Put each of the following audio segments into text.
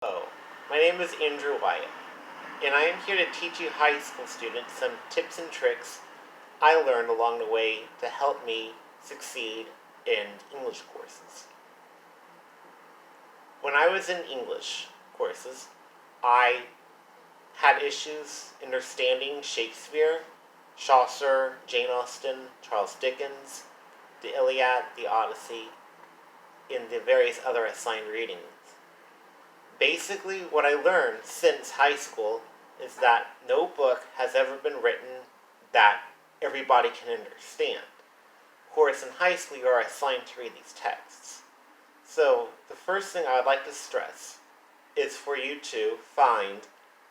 Hello, my name is Andrew Wyatt, and I am here to teach you high school students some tips and tricks I learned along the way to help me succeed in English courses. When I was in English courses, I had issues understanding Shakespeare, Chaucer, Jane Austen, Charles Dickens, the Iliad, the Odyssey, and the various other assigned readings. Basically, what I learned since high school is that no book has ever been written that everybody can understand. Of course, in high school, you are assigned to read these texts. So, the first thing I would like to stress is for you to find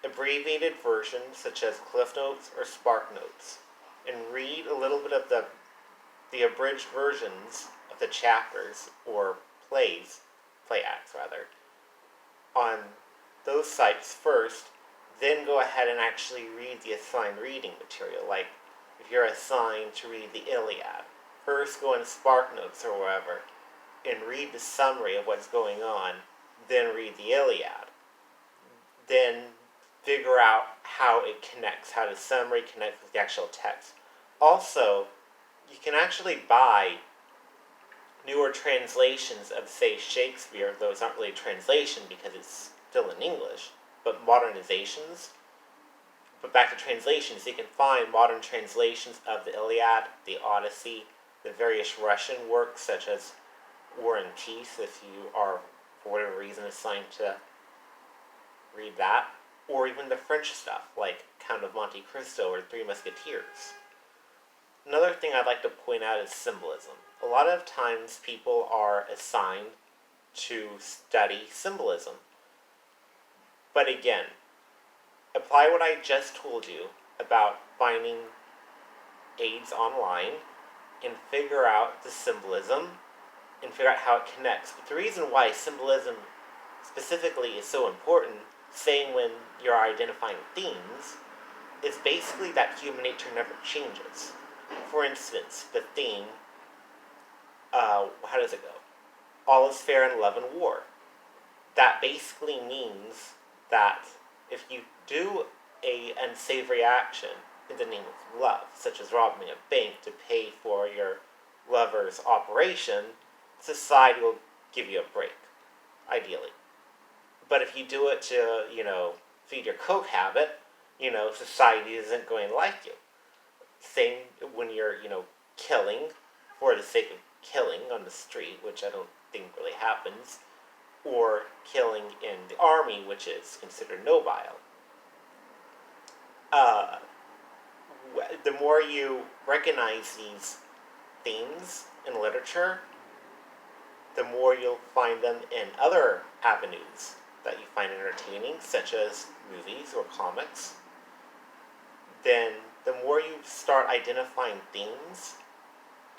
abbreviated versions such as Cliff Notes or Sparknotes and read a little bit of the abridged versions of the chapters or play acts rather, on those sites first, then go ahead and actually read the assigned reading material. Like, if you're assigned to read the Iliad, first go in Sparknotes or wherever, and read the summary of what's going on, then read the Iliad. Then figure out how it connects, how the summary connects with the actual text. Also, you can actually buy newer translations of, say, Shakespeare, though it's not really a translation because it's still in English, but modernizations. But back to translations, you can find modern translations of the Iliad, the Odyssey, the various Russian works such as War and Peace, if you are, for whatever reason, assigned to read that, or even the French stuff, like Count of Monte Cristo or Three Musketeers. Another thing I'd like to point out is symbolism. A lot of times people are assigned to study symbolism. But again, apply what I just told you about finding aids online and figure out the symbolism and figure out how it connects. But the reason why symbolism specifically is so important, saying when you're identifying themes, is basically that human nature never changes. For instance, the theme, how does it go? All is fair in love and war. That basically means that if you do an unsavory action in the name of love, such as robbing a bank to pay for your lover's operation, society will give you a break, ideally. But if you do it to, feed your coke habit, society isn't going to like you. Same when you're, killing for the sake of killing on the street, which I don't think really happens, or killing in the army, which is considered nobile. The more you recognize these themes in literature, the more you'll find them in other avenues that you find entertaining, such as movies or comics. Then the more you start identifying themes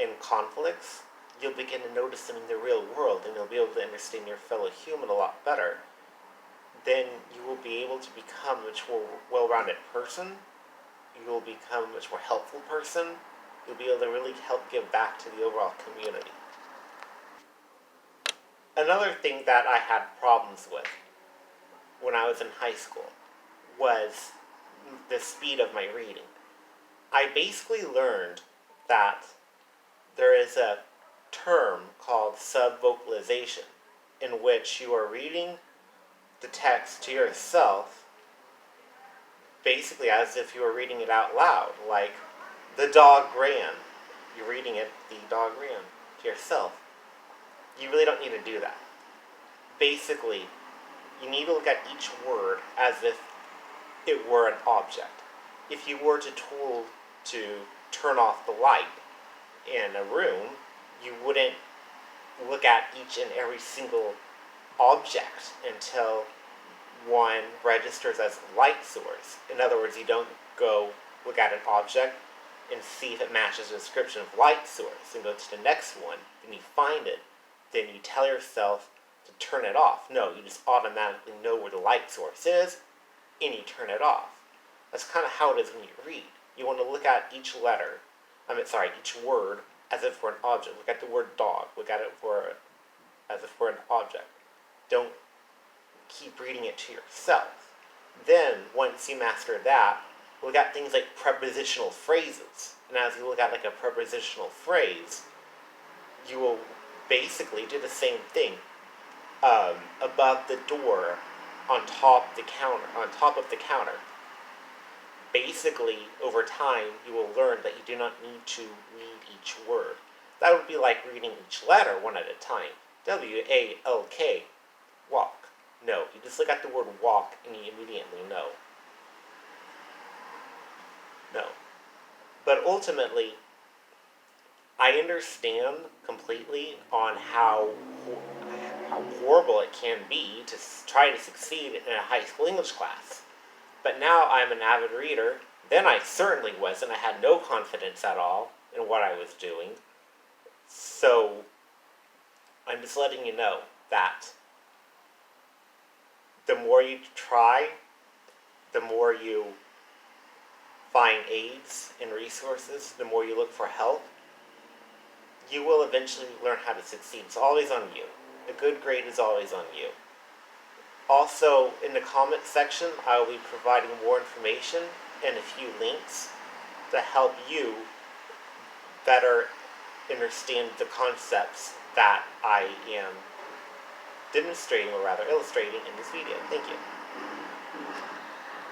and conflicts, you'll begin to notice them in the real world, and you'll be able to understand your fellow human a lot better. Then you will be able to become a much more well-rounded person. You will become a much more helpful person. You'll be able to really help give back to the overall community. Another thing that I had problems with when I was in high school was the speed of my reading. I basically learned that there is a term called subvocalization, in which you are reading the text to yourself basically as if you were reading it out loud, like the dog ran. You're reading it, the dog ran, to yourself. You really don't need to do that. Basically, you need to look at each word as if it were an object. If you were told to turn off the light in a room, you wouldn't look at each and every single object until one registers as light source. In other words, you don't go look at an object and see if it matches the description of light source and go to the next one, then you find it, then you tell yourself to turn it off. No, you just automatically know where the light source is and you turn it off. That's kind of how it is when you read. You want to look at each each word as if for an object. Look at the word dog. Look at it as if for an object. Don't keep reading it to yourself. Then, once you master that, look at things like prepositional phrases. And as you look at like a prepositional phrase, you will basically do the same thing. Above the door, on top of the counter. Basically, over time, you will learn that you do not need to read each word. That would be like reading each letter one at a time. W-A-L-K, walk. No, you just look at the word walk and you immediately know. No. But ultimately, I understand completely on how horrible it can be to try to succeed in a high school English class. But now I'm an avid reader. Then I certainly wasn't. I had no confidence at all in what I was doing. So I'm just letting you know that the more you try, the more you find aids and resources, the more you look for help, you will eventually learn how to succeed. It's always on you. A good grade is always on you. Also, in the comment section, I will be providing more information and a few links to help you better understand the concepts that I am demonstrating, or rather illustrating, in this video. Thank you.